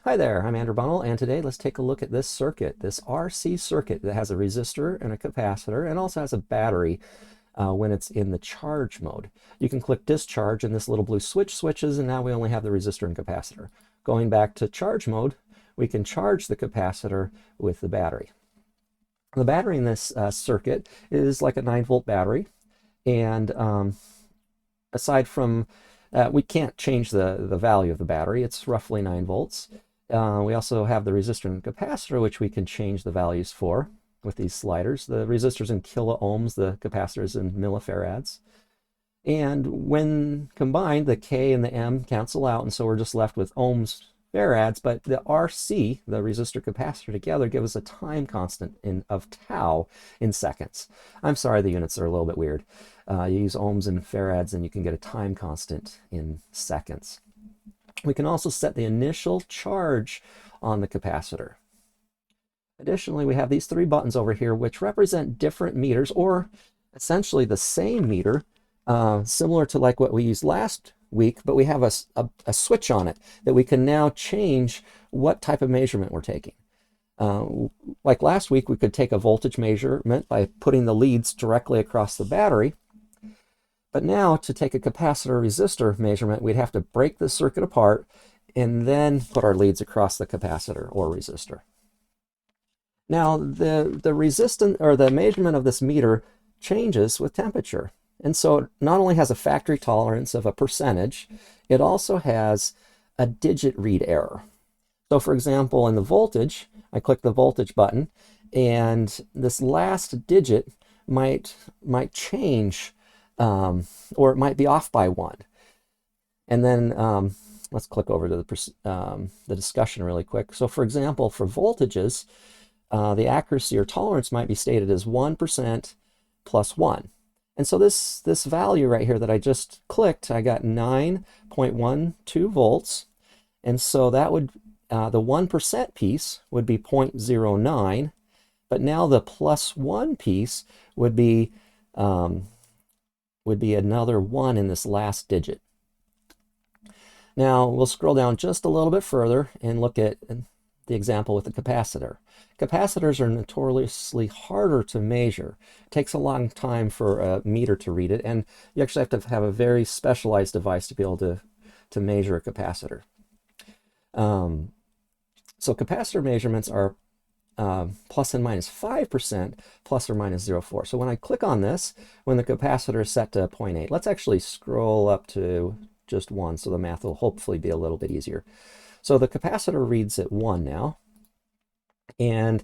Hi there, I'm Andrew Bunnell, and today let's take a look at this circuit, this RC circuit that has a resistor and a capacitor and also has a battery when it's in the charge mode. You can click discharge and this little blue switch switches, and now we only have the resistor and capacitor. Going back to charge mode, we can charge the capacitor with the battery. The battery in this circuit is like a 9-volt battery, and aside from we can't change the value of the battery. It's roughly 9 volts. We also have the resistor and capacitor, which we can change the values for with these sliders. The resistor's in kilo ohms, the capacitor's in millifarads. And when combined, the K and the M cancel out, and so we're just left with ohms, farads, but the RC, the resistor capacitor together, give us a time constant of tau in seconds. I'm sorry, the units are a little bit weird. You use ohms and farads and you can get a time constant in seconds. We can also set the initial charge on the capacitor. Additionally, we have these 3 buttons over here which represent different meters, or essentially the same meter, similar to like what we used last week, but we have a switch on it that we can now change what type of measurement we're taking. Like last week, we could take a voltage measurement by putting the leads directly across the battery. But now to take a capacitor resistor measurement, we'd have to break the circuit apart and then put our leads across the capacitor or resistor. Now the resistance or the measurement of this meter changes with temperature. And so it not only has a factory tolerance of a percentage, it also has a digit read error. So for example, in the voltage, I click the voltage button and this last digit might change, or it might be off by 1. And then let's click over to the discussion really quick. So for example, for voltages, the accuracy or tolerance might be stated as 1% plus 1. And so this value right here that I just clicked, I got 9.12 volts. And so that would, the 1% piece would be 0.09, but now the plus 1 piece would be another 1 in this last digit. Now we'll scroll down just a little bit further and look at the example with the capacitor. Capacitors are notoriously harder to measure. It takes a long time for a meter to read it, and you actually have to have a very specialized device to be able to measure a capacitor. So capacitor measurements are plus and minus 5%, plus or minus 0.4. So when I click on this, when the capacitor is set to 0.8, let's actually scroll up to just 1, so the math will hopefully be a little bit easier. So the capacitor reads at 1 now, and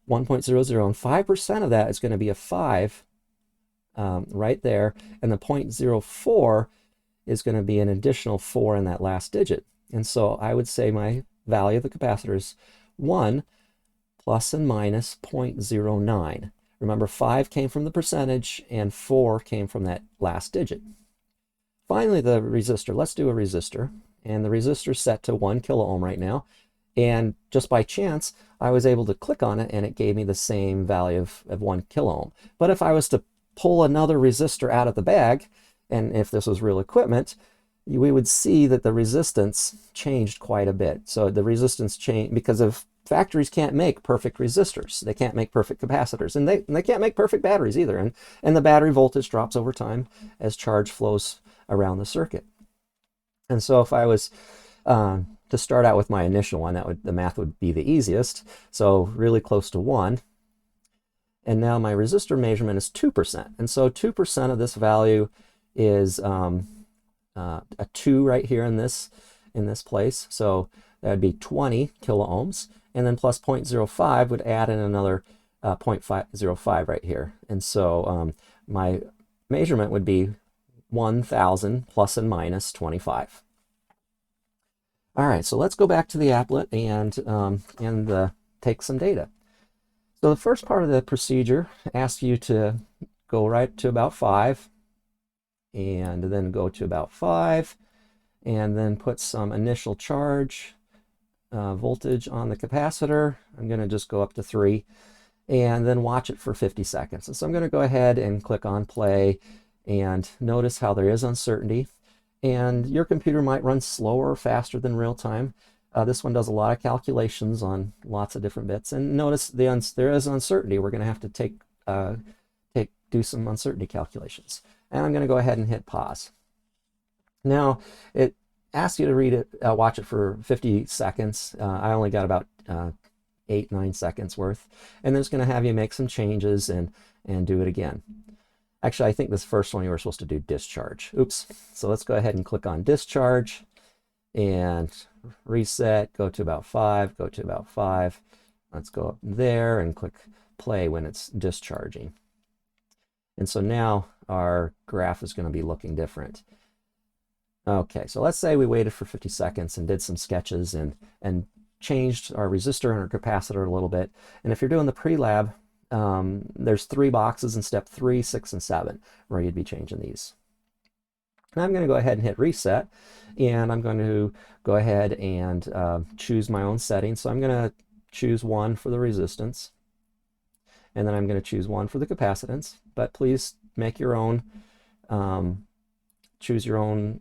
1.00, and 5% of that is going to be a 5 right there, and the 0.04 is going to be an additional 4 in that last digit. And so I would say my value of the capacitor is 1 plus and minus 0.09. Remember, 5 came from the percentage and 4 came from that last digit. Finally, the resistor. Let's do a resistor. And the resistor is set to 1 kilo ohm right now. And just by chance, I was able to click on it and it gave me the same value of 1 kilo ohm. But if I was to pull another resistor out of the bag, and if this was real equipment, we would see that the resistance changed quite a bit. So the resistance changed because of factories can't make perfect resistors. They can't make perfect capacitors, and they can't make perfect batteries either. And the battery voltage drops over time as charge flows around the circuit. And so if I was to start out with my initial one, the math would be the easiest. So really close to 1. And now my resistor measurement is 2%. And so 2% of this value is a 2 right here in this place. So that would be 20 kilo ohms. And then plus 0.05 would add in another 0.05 right here. And so my measurement would be 1,000 plus and minus 25. All right, so let's go back to the applet and take some data. So the first part of the procedure asks you to go right to about 5, and then go to about 5, and then put some initial charge voltage on the capacitor. I'm going to just go up to 3, and then watch it for 50 seconds. And so I'm going to go ahead and click on play, and notice how there is uncertainty. And your computer might run slower or faster than real time. This one does a lot of calculations on lots of different bits. And notice there is uncertainty. We're going to have to do some uncertainty calculations. And I'm going to go ahead and hit pause. Now, it asks you to read it, watch it for 50 seconds. I only got about 8-9 seconds worth. And then it's going to have you make some changes and do it again. Actually, I think this first one you were supposed to do discharge. Oops. So let's go ahead and click on discharge and reset, go to about 5, go to about 5. Let's go up there and click play when it's discharging. And so now our graph is going to be looking different. Okay, so let's say we waited for 50 seconds and did some sketches and changed our resistor and our capacitor a little bit. And if you're doing the prelab, there's 3 boxes in step 3, 6, and 7 where you'd be changing these. Now I'm going to go ahead and hit reset, and I'm going to go ahead and choose my own settings. So I'm going to choose 1 for the resistance, and then I'm going to choose 1 for the capacitance, but please make your own, choose your own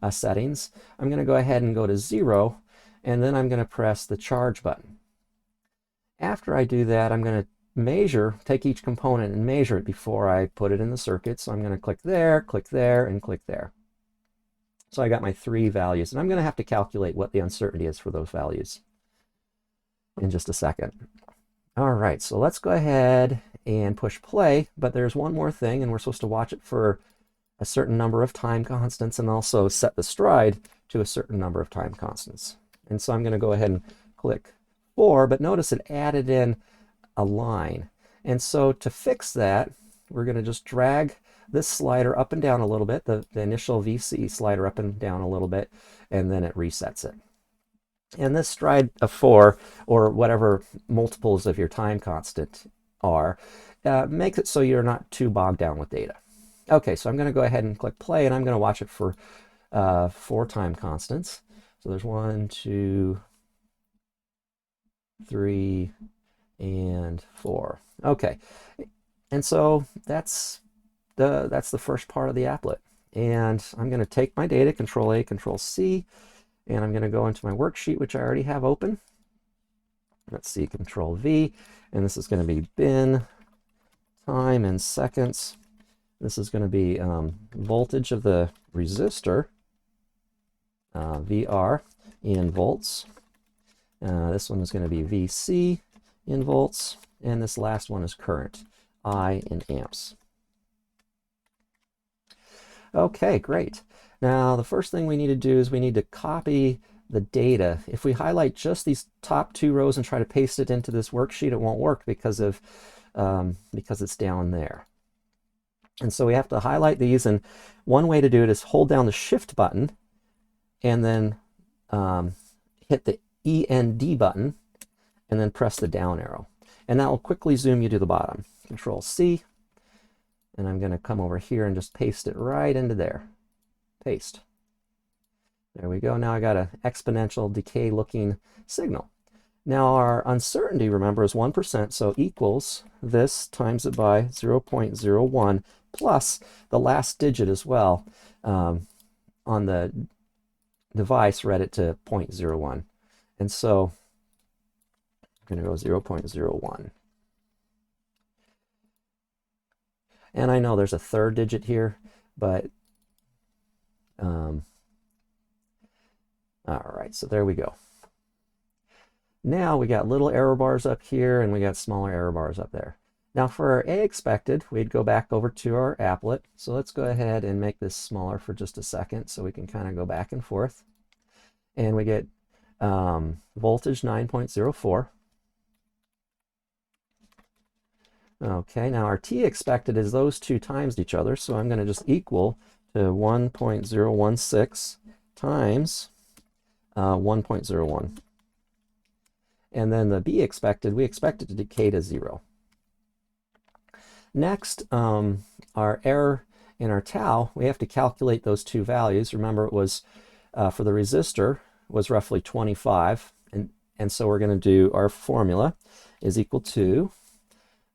settings. I'm going to go ahead and go to 0, and then I'm going to press the charge button. After I do that, I'm going to take each component and measure it before I put it in the circuit. So I'm going to click there, and click there. So I got my 3 values, and I'm going to have to calculate what the uncertainty is for those values in just a second. All right, so let's go ahead and push play, but there's one more thing, and we're supposed to watch it for a certain number of time constants and also set the stride to a certain number of time constants. And so I'm going to go ahead and click 4, but notice it added in a line. And so to fix that, we're going to just drag this slider up and down a little bit, the initial VC slider up and down a little bit, and then it resets it. And this stride of 4, or whatever multiples of your time constant are, makes it so you're not too bogged down with data. Okay, so I'm going to go ahead and click play, and I'm going to watch it for 4 time constants. So there's 1, 2, 3, and 4. Okay, and so that's the first part of the applet. And I'm going to take my data, Control A, Control C, and I'm going to go into my worksheet, which I already have open. Let's see, Control V, and this is going to be bin time in seconds. This is going to be voltage of the resistor, VR in volts. This one is going to be VC in volts, and this last one is current, I in amps. Okay, great. Now the first thing we need to do is we need to copy the data. If we highlight just these top 2 rows and try to paste it into this worksheet, it won't work because it's down there. And so we have to highlight these, and one way to do it is hold down the Shift button and then hit the END button and then press the down arrow. And that will quickly zoom you to the bottom. Control C, and I'm going to come over here and just paste it right into there. Paste. There we go. Now I got an exponential decay looking signal. Now our uncertainty, remember, is 1%, so equals this times it by 0.01 plus the last digit as well. On the device, read it to 0.01. And so I'm going to go 0.01. And I know there's a 3rd digit here, but all right, so there we go. Now we got little error bars up here, and we got smaller error bars up there. Now for our A expected, we'd go back over to our applet. So let's go ahead and make this smaller for just a second so we can kind of go back and forth. And we get voltage 9.04. Okay, now our T expected is those 2 times each other, so I'm going to just equal to 1.016 times 1.01. And then the B expected, we expect it to decay to 0. Next, our error in our tau, we have to calculate those 2 values. Remember, it was for the resistor was roughly 25, and so we're going to do our formula is equal to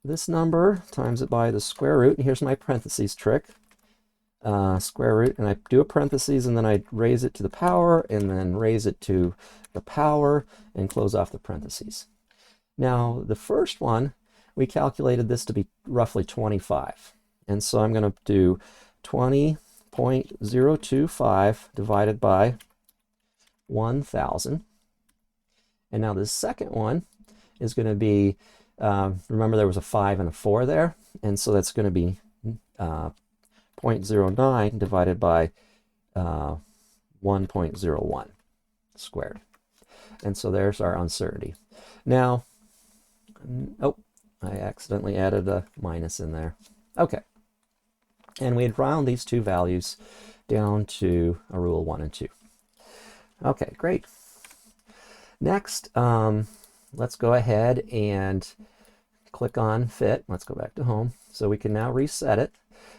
this number times it by the square root, and here's my parentheses trick, square root, and I do a parentheses, and then I raise it to the power, and then raise it to the power, and close off the parentheses. Now, the first one, we calculated this to be roughly 25. And so I'm going to do 20.025 divided by 1,000. And now the second one is going to be, remember there was a 5 and a 4 there, and so that's going to be 0.09 divided by 1.01 squared. And so there's our uncertainty. Now, oh, I accidentally added a minus in there. Okay. And we'd round these two values down to a rule of 1 and 2. Okay, great. Next, let's go ahead and click on fit. Let's go back to home. So we can now reset it.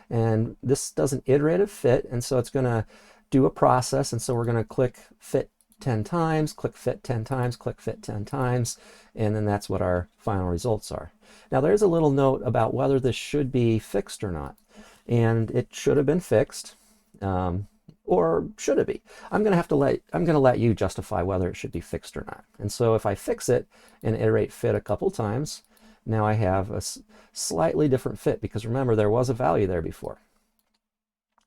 And this does an iterative fit, and so it's going to do a process. And so we're going to click fit 10 times, click fit 10 times, click fit 10 times, and then that's what our final results are. Now there's a little note about whether this should be fixed or not. And it should have been fixed, or should it be? I'm going to let you justify whether it should be fixed or not. And so if I fix it and iterate fit a couple times, now I have a slightly different fit, because remember there was a value there before.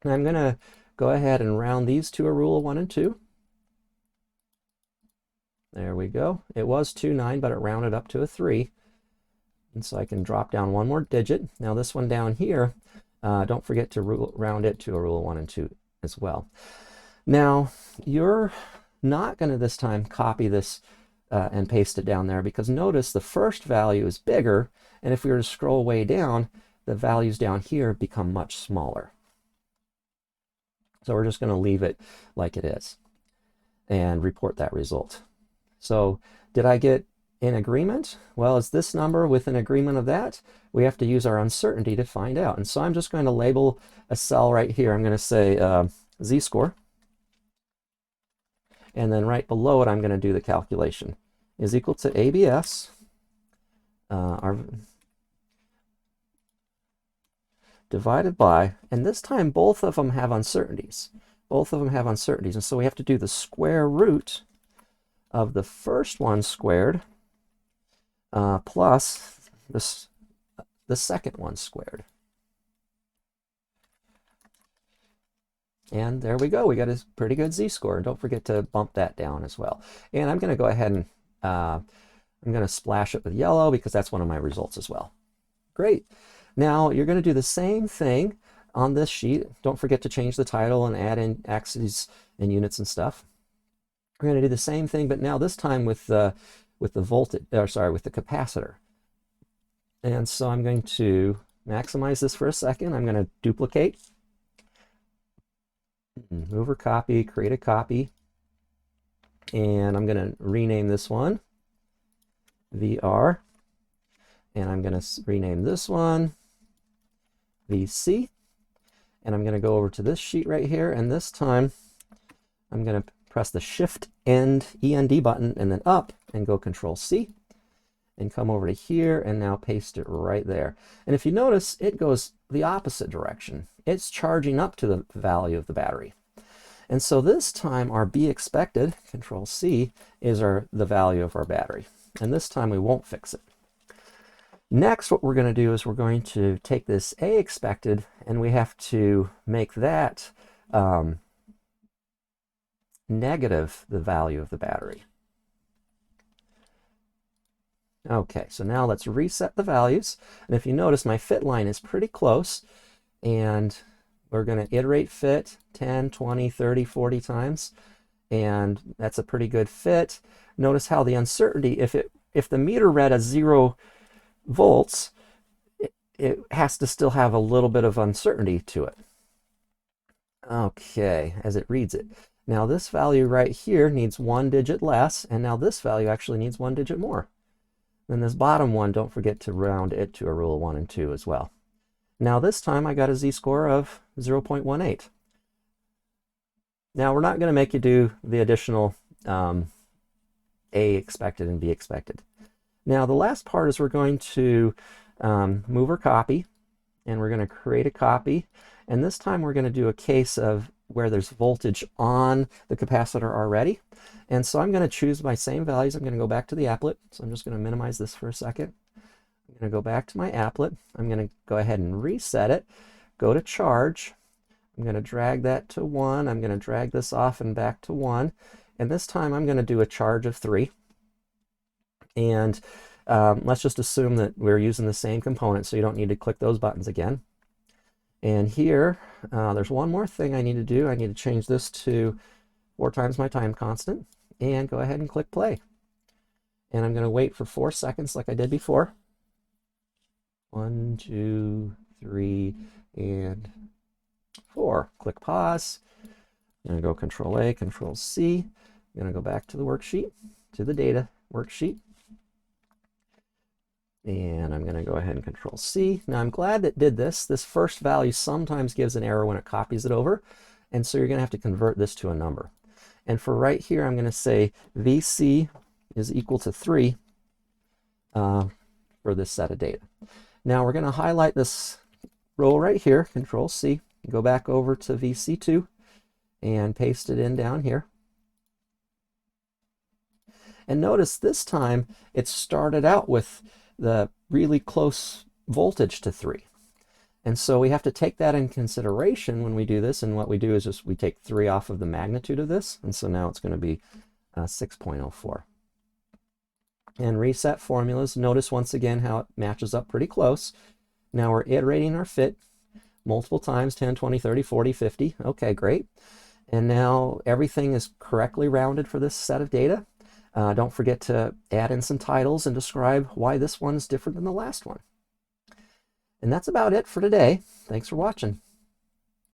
And I'm going to go ahead and round these to a rule of 1 and 2. There we go. It was 2.9, but it rounded up to a 3. And so I can drop down one more digit. Now this one down here, don't forget to round it to a rule of 1 and 2 as well. Now, you're not going to this time copy this and paste it down there, because notice the first value is bigger, and if we were to scroll way down, the values down here become much smaller. So we're just going to leave it like it is and report that result. So did I get in agreement? Well, is this number within agreement of that? We have to use our uncertainty to find out. And so I'm just going to label a cell right here. I'm going to say z-score. And then right below it, I'm going to do the calculation. Is equal to ABS, divided by, and this time both of them have uncertainties. Both of them have uncertainties. And so we have to do the square root of the first one squared plus the second one squared. And there we go. We got a pretty good z-score. Don't forget to bump that down as well. And I'm going to go ahead and I'm going to splash it with yellow, because that's one of my results as well. Great. Now you're going to do the same thing on this sheet. Don't forget to change the title and add in axes and units and stuff. We're going to do the same thing, but now this time with the voltage, or sorry, with the capacitor. And so I'm going to maximize this for a second. I'm going to duplicate, move or copy, create a copy, and I'm going to rename this one VR, and I'm going to rename this one VC, and I'm going to go over to this sheet right here, and this time I'm going to press the Shift END button and then up and go Control C and come over to here and now paste it right there. And if you notice, it goes the opposite direction. It's charging up to the value of the battery. And so this time our be expected, Control C, is the value of our battery. And this time we won't fix it. Next, what we're going to do is we're going to take this A expected, and we have to make that negative the value of the battery. Okay, so now let's reset the values. And if you notice, my fit line is pretty close, and we're going to iterate fit 10, 20, 30, 40 times, and that's a pretty good fit. Notice how the uncertainty, if the meter read as 0 volts, it has to still have a little bit of uncertainty to it. Okay, as it reads it. Now this value right here needs 1 digit less, and now this value actually needs 1 digit more. Then this bottom one, don't forget to round it to a rule of 1 and 2 as well. Now this time I got a z-score of 0.18. Now we're not going to make you do the additional A expected and B expected. Now the last part is we're going to move or copy, and we're going to create a copy. And this time we're going to do a case of where there's voltage on the capacitor already. And so I'm going to choose my same values. I'm going to go back to the applet. So I'm just going to minimize this for a second. I'm going to go back to my applet. I'm going to go ahead and reset it. Go to charge. I'm going to drag that to 1. I'm going to drag this off and back to 1. And this time I'm going to do a charge of 3. And let's just assume that we're using the same component, so you don't need to click those buttons again. And here, there's one more thing I need to do. I need to change this to 4 times my time constant, and go ahead and click play. And I'm going to wait for 4 seconds like I did before. 1, 2, 3, and 4. Click pause. I'm going to go Control A, Control C. I'm going to go back to the worksheet, to the data worksheet. And I'm going to go ahead and Control C. Now I'm glad that did this. This first value sometimes gives an error when it copies it over. And so you're going to have to convert this to a number. And for right here, I'm going to say VC is equal to 3 for this set of data. Now we're going to highlight this row right here, Control C, go back over to VC2 and paste it in down here. And notice this time it started out with the really close voltage to 3. And so we have to take that in consideration when we do this. And what we do is just we take 3 off of the magnitude of this. And so now it's going to be 6.04. And reset formulas. Notice once again how it matches up pretty close. Now we're iterating our fit multiple times, 10, 20, 30, 40, 50. Okay, great. And now everything is correctly rounded for this set of data. Don't forget to add in some titles and describe why this one is different than the last one. And that's about it for today. Thanks for watching.